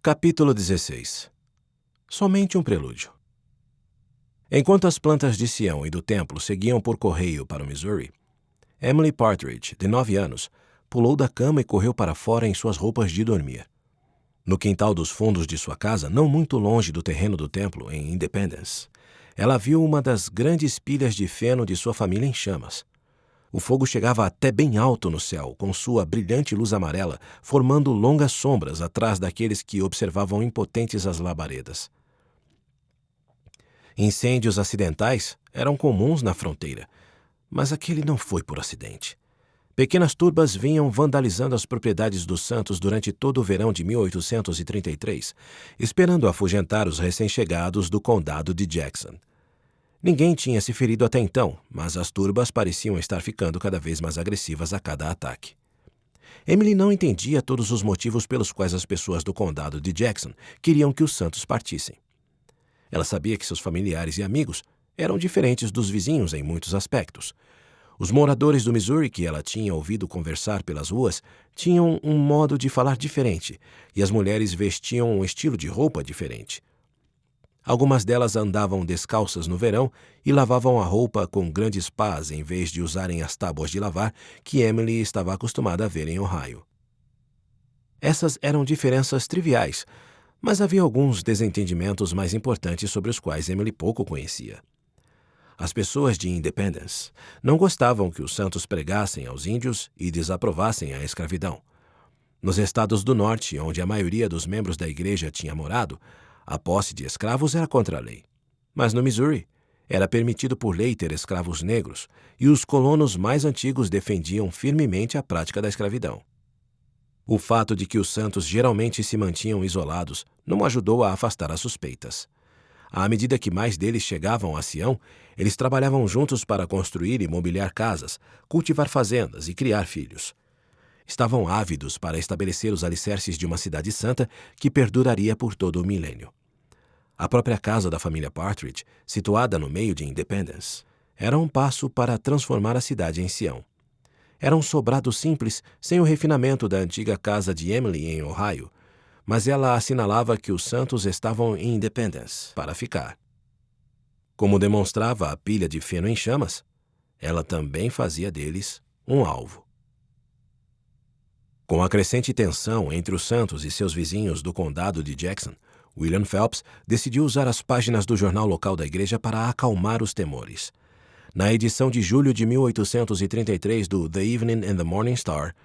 Capítulo 16. Somente um prelúdio. Enquanto as plantas de Sião e do templo seguiam por correio para o Missouri, Emily Partridge, de 9 anos, pulou da cama e correu para fora em suas roupas de dormir. No quintal dos fundos de sua casa, não muito longe do terreno do templo, em Independence, ela viu uma das grandes pilhas de feno de sua família em chamas. O fogo chegava até bem alto no céu, com sua brilhante luz amarela, formando longas sombras atrás daqueles que observavam impotentes as labaredas. Incêndios acidentais eram comuns na fronteira, mas aquele não foi por acidente. Pequenas turbas vinham vandalizando as propriedades dos Santos durante todo o verão de 1833, esperando afugentar os recém-chegados do condado de Jackson. Ninguém tinha se ferido até então, mas as turbas pareciam estar ficando cada vez mais agressivas a cada ataque. Emily não entendia todos os motivos pelos quais as pessoas do condado de Jackson queriam que os Santos partissem. Ela sabia que seus familiares e amigos eram diferentes dos vizinhos em muitos aspectos. Os moradores do Missouri que ela tinha ouvido conversar pelas ruas tinham um modo de falar diferente, e as mulheres vestiam um estilo de roupa diferente. Algumas delas andavam descalças no verão e lavavam a roupa com grandes pás em vez de usarem as tábuas de lavar que Emily estava acostumada a ver em Ohio. Essas eram diferenças triviais, mas havia alguns desentendimentos mais importantes sobre os quais Emily pouco conhecia. As pessoas de Independence não gostavam que os Santos pregassem aos índios e desaprovassem a escravidão. Nos estados do norte, onde a maioria dos membros da igreja tinha morado, a posse de escravos era contra a lei. Mas no Missouri, era permitido por lei ter escravos negros, e os colonos mais antigos defendiam firmemente a prática da escravidão. O fato de que os Santos geralmente se mantinham isolados não ajudou a afastar as suspeitas. À medida que mais deles chegavam a Sião, eles trabalhavam juntos para construir e mobiliar casas, cultivar fazendas e criar filhos. Estavam ávidos para estabelecer os alicerces de uma cidade santa que perduraria por todo o milênio. A própria casa da família Partridge, situada no meio de Independence, era um passo para transformar a cidade em Sião. Era um sobrado simples, sem o refinamento da antiga casa de Emily em Ohio, mas ela assinalava que os Santos estavam em Independence para ficar. Como demonstrava a pilha de feno em chamas, ela também fazia deles um alvo. Com a crescente tensão entre os Santos e seus vizinhos do condado de Jackson, William Phelps decidiu usar as páginas do jornal local da igreja para acalmar os temores. Na edição de julho de 1833 do The Evening and the Morning Star,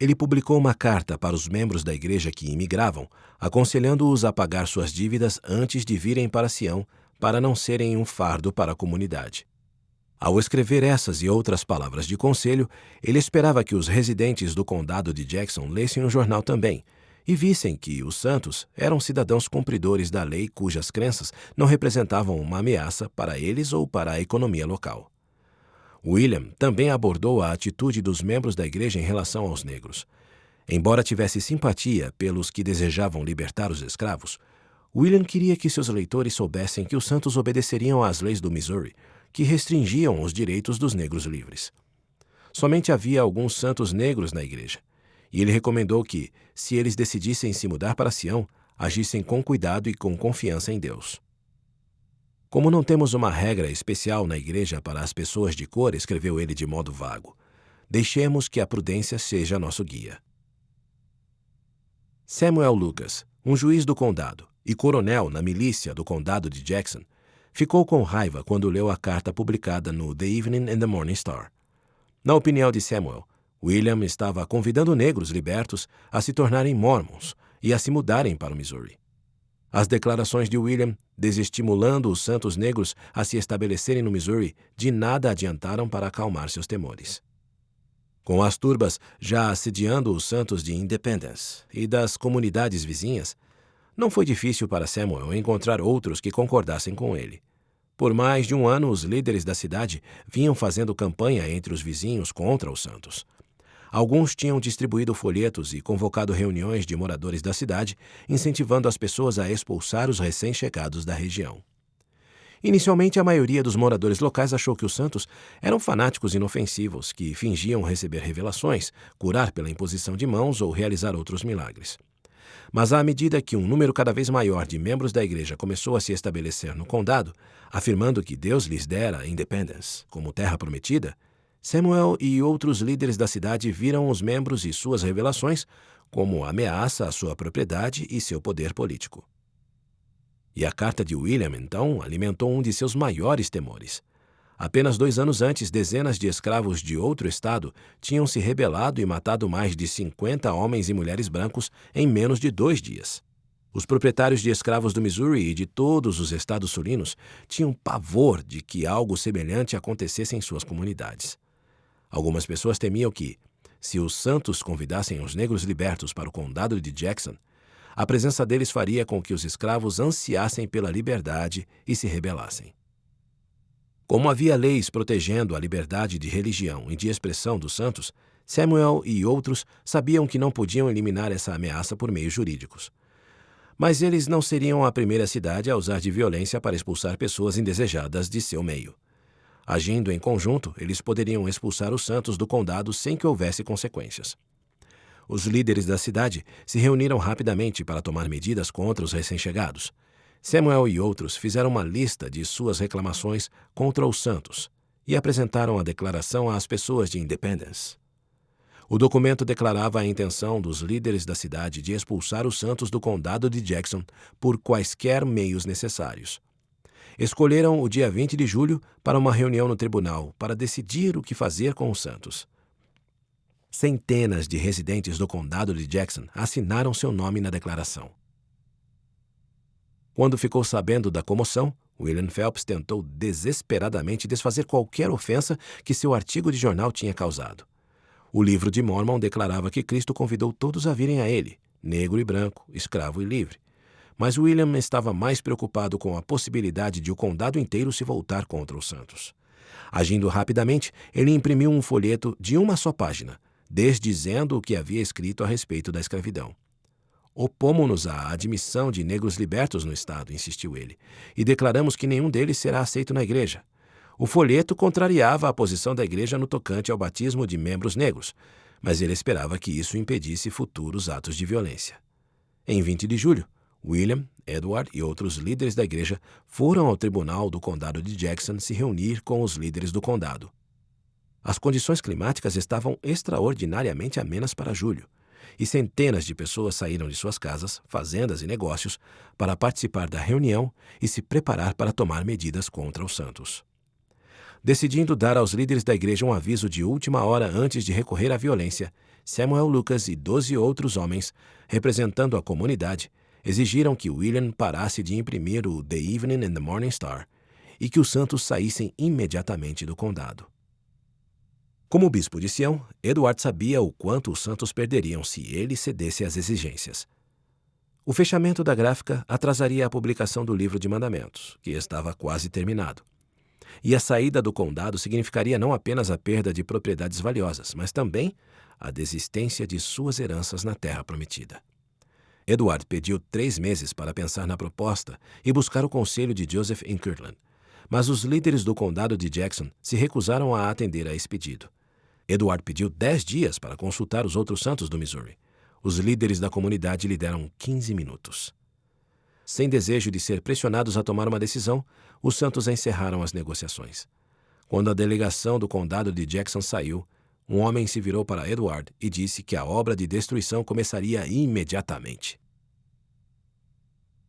ele publicou uma carta para os membros da igreja que imigravam, aconselhando-os a pagar suas dívidas antes de virem para Sião, para não serem um fardo para a comunidade. Ao escrever essas e outras palavras de conselho, ele esperava que os residentes do condado de Jackson lessem o jornal também e vissem que os Santos eram cidadãos cumpridores da lei cujas crenças não representavam uma ameaça para eles ou para a economia local. William também abordou a atitude dos membros da igreja em relação aos negros. Embora tivesse simpatia pelos que desejavam libertar os escravos, William queria que seus leitores soubessem que os Santos obedeceriam às leis do Missouri, que restringiam os direitos dos negros livres. Somente havia alguns santos negros na igreja, e ele recomendou que, se eles decidissem se mudar para Sião, agissem com cuidado e com confiança em Deus. Como não temos uma regra especial na igreja para as pessoas de cor, escreveu ele de modo vago, deixemos que a prudência seja nosso guia. Samuel Lucas, um juiz do condado e coronel na milícia do condado de Jackson, ficou com raiva quando leu a carta publicada no The Evening and the Morning Star. Na opinião de Samuel, William estava convidando negros libertos a se tornarem mormons e a se mudarem para o Missouri. As declarações de William, desestimulando os santos negros a se estabelecerem no Missouri, de nada adiantaram para acalmar seus temores. Com as turbas já assediando os santos de Independence e das comunidades vizinhas, não foi difícil para Samuel encontrar outros que concordassem com ele. Por mais de um ano, os líderes da cidade vinham fazendo campanha entre os vizinhos contra os santos. Alguns tinham distribuído folhetos e convocado reuniões de moradores da cidade, incentivando as pessoas a expulsar os recém-chegados da região. Inicialmente, a maioria dos moradores locais achou que os santos eram fanáticos inofensivos que fingiam receber revelações, curar pela imposição de mãos ou realizar outros milagres. Mas à medida que um número cada vez maior de membros da igreja começou a se estabelecer no condado, afirmando que Deus lhes dera Independence como terra prometida, Samuel e outros líderes da cidade viram os membros e suas revelações como ameaça à sua propriedade e seu poder político. E a carta de William, então, alimentou um de seus maiores temores. Apenas 2 anos antes, dezenas de escravos de outro estado tinham se rebelado e matado mais de 50 homens e mulheres brancos em menos de 2 dias. Os proprietários de escravos do Missouri e de todos os estados sulinos tinham pavor de que algo semelhante acontecesse em suas comunidades. Algumas pessoas temiam que, se os santos convidassem os negros libertos para o condado de Jackson, a presença deles faria com que os escravos ansiassem pela liberdade e se rebelassem. Como havia leis protegendo a liberdade de religião e de expressão dos santos, Samuel e outros sabiam que não podiam eliminar essa ameaça por meios jurídicos. Mas eles não seriam a primeira cidade a usar de violência para expulsar pessoas indesejadas de seu meio. Agindo em conjunto, eles poderiam expulsar os santos do condado sem que houvesse consequências. Os líderes da cidade se reuniram rapidamente para tomar medidas contra os recém-chegados. Samuel e outros fizeram uma lista de suas reclamações contra os santos e apresentaram a declaração às pessoas de Independence. O documento declarava a intenção dos líderes da cidade de expulsar os santos do condado de Jackson por quaisquer meios necessários. Escolheram o dia 20 de julho para uma reunião no tribunal para decidir o que fazer com os santos. Centenas de residentes do condado de Jackson assinaram seu nome na declaração. Quando ficou sabendo da comoção, William Phelps tentou desesperadamente desfazer qualquer ofensa que seu artigo de jornal tinha causado. O livro de Mormon declarava que Cristo convidou todos a virem a ele, negro e branco, escravo e livre. Mas William estava mais preocupado com a possibilidade de o condado inteiro se voltar contra os santos. Agindo rapidamente, ele imprimiu um folheto de uma só página, desdizendo o que havia escrito a respeito da escravidão. Opomos-nos à admissão de negros libertos no estado, insistiu ele, e declaramos que nenhum deles será aceito na igreja. O folheto contrariava a posição da igreja no tocante ao batismo de membros negros, mas ele esperava que isso impedisse futuros atos de violência. Em 20 de julho, William, Edward e outros líderes da igreja foram ao tribunal do condado de Jackson se reunir com os líderes do condado. As condições climáticas estavam extraordinariamente amenas para julho, e centenas de pessoas saíram de suas casas, fazendas e negócios para participar da reunião e se preparar para tomar medidas contra os santos. Decidindo dar aos líderes da igreja um aviso de última hora antes de recorrer à violência, Samuel Lucas e 12 outros homens, representando a comunidade, exigiram que William parasse de imprimir o The Evening and the Morning Star e que os santos saíssem imediatamente do condado. Como bispo de Sião, Edward sabia o quanto os santos perderiam se ele cedesse às exigências. O fechamento da gráfica atrasaria a publicação do livro de mandamentos, que estava quase terminado. E a saída do condado significaria não apenas a perda de propriedades valiosas, mas também a desistência de suas heranças na terra prometida. Edward pediu 3 meses para pensar na proposta e buscar o conselho de Joseph em Kirtland, mas os líderes do condado de Jackson se recusaram a atender a esse pedido. Edward pediu 10 dias para consultar os outros santos do Missouri. Os líderes da comunidade lhe deram 15 minutos. Sem desejo de ser pressionados a tomar uma decisão, os santos encerraram as negociações. Quando a delegação do condado de Jackson saiu, um homem se virou para Edward e disse que a obra de destruição começaria imediatamente.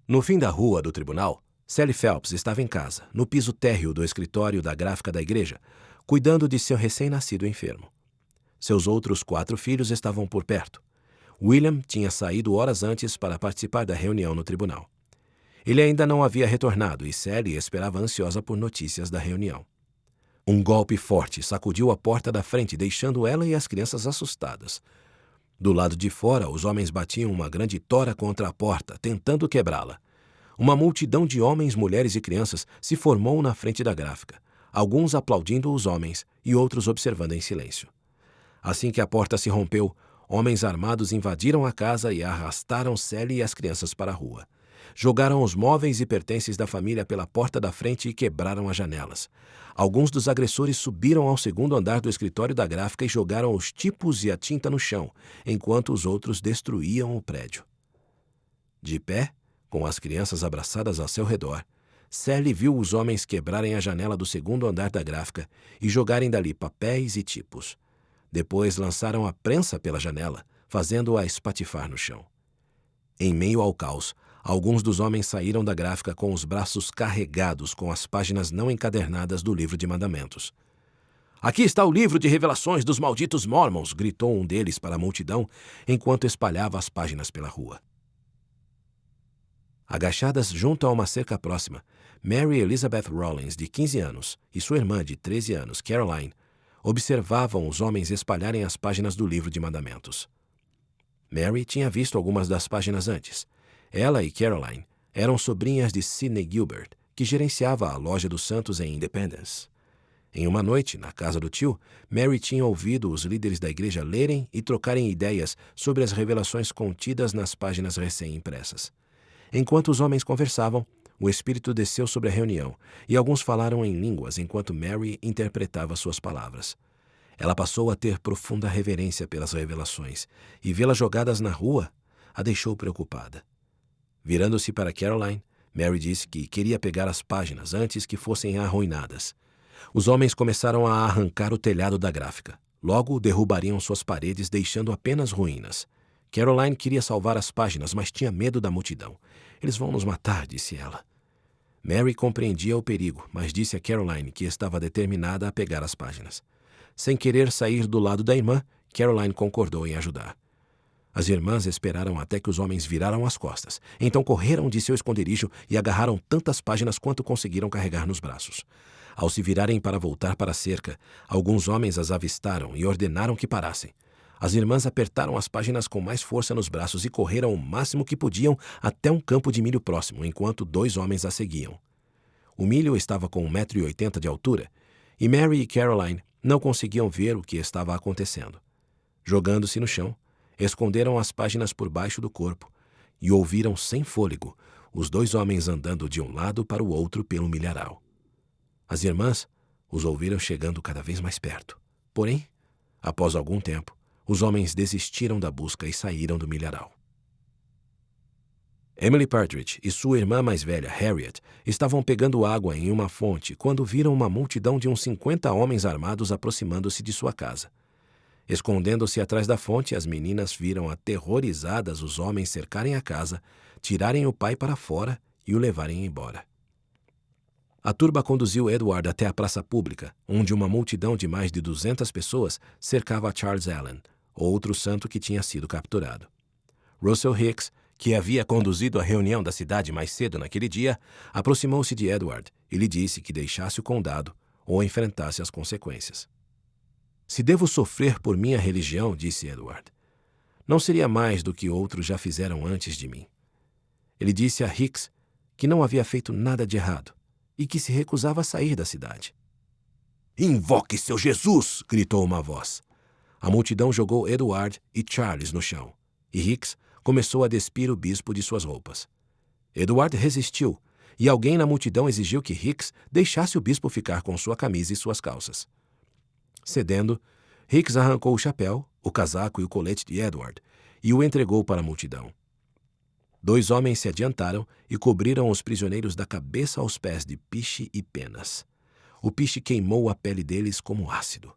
No fim da rua do tribunal, Sally Phelps estava em casa, no piso térreo do escritório da gráfica da igreja, cuidando de seu recém-nascido enfermo. Seus outros 4 filhos estavam por perto. William tinha saído horas antes para participar da reunião no tribunal. Ele ainda não havia retornado e Sally esperava ansiosa por notícias da reunião. Um golpe forte sacudiu a porta da frente, deixando ela e as crianças assustadas. Do lado de fora, os homens batiam uma grande tora contra a porta, tentando quebrá-la. Uma multidão de homens, mulheres e crianças se formou na frente da gráfica, alguns aplaudindo os homens e outros observando em silêncio. Assim que a porta se rompeu, homens armados invadiram a casa e arrastaram Sally e as crianças para a rua. Jogaram os móveis e pertences da família pela porta da frente e quebraram as janelas. Alguns dos agressores subiram ao 2º andar do escritório da gráfica e jogaram os tipos e a tinta no chão, enquanto os outros destruíam o prédio. De pé, com as crianças abraçadas ao seu redor, Sally viu os homens quebrarem a janela do segundo andar da gráfica e jogarem dali papéis e tipos. Depois lançaram a prensa pela janela, fazendo-a espatifar no chão. Em meio ao caos, alguns dos homens saíram da gráfica com os braços carregados com as páginas não encadernadas do livro de mandamentos. "Aqui está o livro de revelações dos malditos Mormons!" gritou um deles para a multidão enquanto espalhava as páginas pela rua. Agachadas junto a uma cerca próxima, Mary Elizabeth Rollins, de 15 anos, e sua irmã, de 13 anos, Caroline, observavam os homens espalharem as páginas do livro de mandamentos. Mary tinha visto algumas das páginas antes. Ela e Caroline eram sobrinhas de Sidney Gilbert, que gerenciava a Loja dos Santos em Independence. Em uma noite, na casa do tio, Mary tinha ouvido os líderes da igreja lerem e trocarem ideias sobre as revelações contidas nas páginas recém-impressas. Enquanto os homens conversavam, o Espírito desceu sobre a reunião, e alguns falaram em línguas enquanto Mary interpretava suas palavras. Ela passou a ter profunda reverência pelas revelações, e vê-las jogadas na rua a deixou preocupada. Virando-se para Caroline, Mary disse que queria pegar as páginas antes que fossem arruinadas. Os homens começaram a arrancar o telhado da gráfica. Logo, derrubariam suas paredes, deixando apenas ruínas. Caroline queria salvar as páginas, mas tinha medo da multidão. "Eles vão nos matar", disse ela. Mary compreendia o perigo, mas disse a Caroline que estava determinada a pegar as páginas. Sem querer sair do lado da irmã, Caroline concordou em ajudar. As irmãs esperaram até que os homens viraram as costas. Então correram de seu esconderijo e agarraram tantas páginas quanto conseguiram carregar nos braços. Ao se virarem para voltar para a cerca, alguns homens as avistaram e ordenaram que parassem. As irmãs apertaram as páginas com mais força nos braços e correram o máximo que podiam até um campo de milho próximo, enquanto 2 homens as seguiam. O milho estava com 1,80 m de altura, e Mary e Caroline não conseguiam ver o que estava acontecendo. Jogando-se no chão, esconderam as páginas por baixo do corpo e ouviram sem fôlego os 2 homens andando de um lado para o outro pelo milharal. As irmãs os ouviram chegando cada vez mais perto. Porém, após algum tempo, os homens desistiram da busca e saíram do milharal. Emily Partridge e sua irmã mais velha, Harriet, estavam pegando água em uma fonte quando viram uma multidão de uns 50 homens armados aproximando-se de sua casa. Escondendo-se atrás da fonte, as meninas viram aterrorizadas os homens cercarem a casa, tirarem o pai para fora e o levarem embora. A turba conduziu Edward até a praça pública, onde uma multidão de mais de 200 pessoas cercava Charles Allen, outro santo que tinha sido capturado. Russell Hicks, que havia conduzido a reunião da cidade mais cedo naquele dia, aproximou-se de Edward e lhe disse que deixasse o condado ou enfrentasse as consequências. "Se devo sofrer por minha religião", disse Edward, "não seria mais do que outros já fizeram antes de mim." Ele disse a Hicks que não havia feito nada de errado e que se recusava a sair da cidade. "Invoque seu Jesus!" gritou uma voz. A multidão jogou Edward e Charles no chão, e Hicks começou a despir o bispo de suas roupas. Edward resistiu, e alguém na multidão exigiu que Hicks deixasse o bispo ficar com sua camisa e suas calças. Cedendo, Hicks arrancou o chapéu, o casaco e o colete de Edward e o entregou para a multidão. 2 homens se adiantaram e cobriram os prisioneiros da cabeça aos pés de piche e penas. O piche queimou a pele deles como ácido.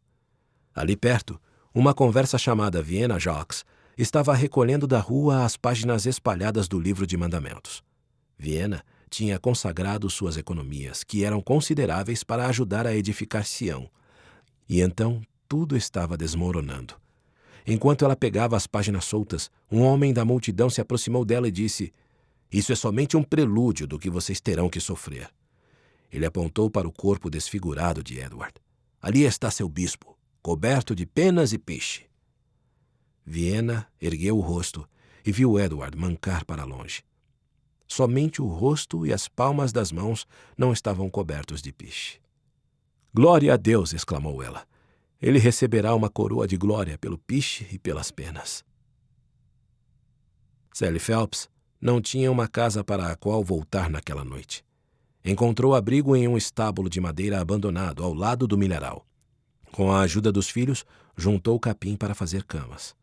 Ali perto, uma conversa chamada Vienna Jocks estava recolhendo da rua as páginas espalhadas do livro de mandamentos. Vienna tinha consagrado suas economias, que eram consideráveis, para ajudar a edificar Sião. E então tudo estava desmoronando. Enquanto ela pegava as páginas soltas, um homem da multidão se aproximou dela e disse: "Isso é somente um prelúdio do que vocês terão que sofrer." Ele apontou para o corpo desfigurado de Edward. "Ali está seu bispo, coberto de penas e piche." Vienna ergueu o rosto e viu Edward mancar para longe. Somente o rosto e as palmas das mãos não estavam cobertos de piche. "Glória a Deus!" exclamou ela. "Ele receberá uma coroa de glória pelo piche e pelas penas." Sally Phelps não tinha uma casa para a qual voltar naquela noite. Encontrou abrigo em um estábulo de madeira abandonado ao lado do milharal. Com a ajuda dos filhos, juntou capim para fazer camas.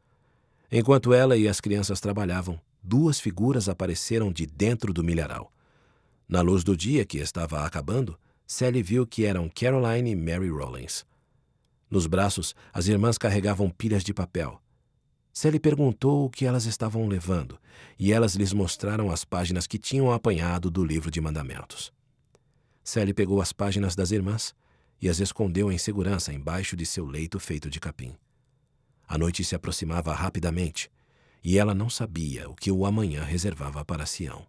Enquanto ela e as crianças trabalhavam, 2 figuras apareceram de dentro do milharal. Na luz do dia que estava acabando, Sally viu que eram Caroline e Mary Rollins. Nos braços, as irmãs carregavam pilhas de papel. Sally perguntou o que elas estavam levando, e elas lhes mostraram as páginas que tinham apanhado do livro de mandamentos. Sally pegou as páginas das irmãs e as escondeu em segurança embaixo de seu leito feito de capim. A noite se aproximava rapidamente, e ela não sabia o que o amanhã reservava para Sião.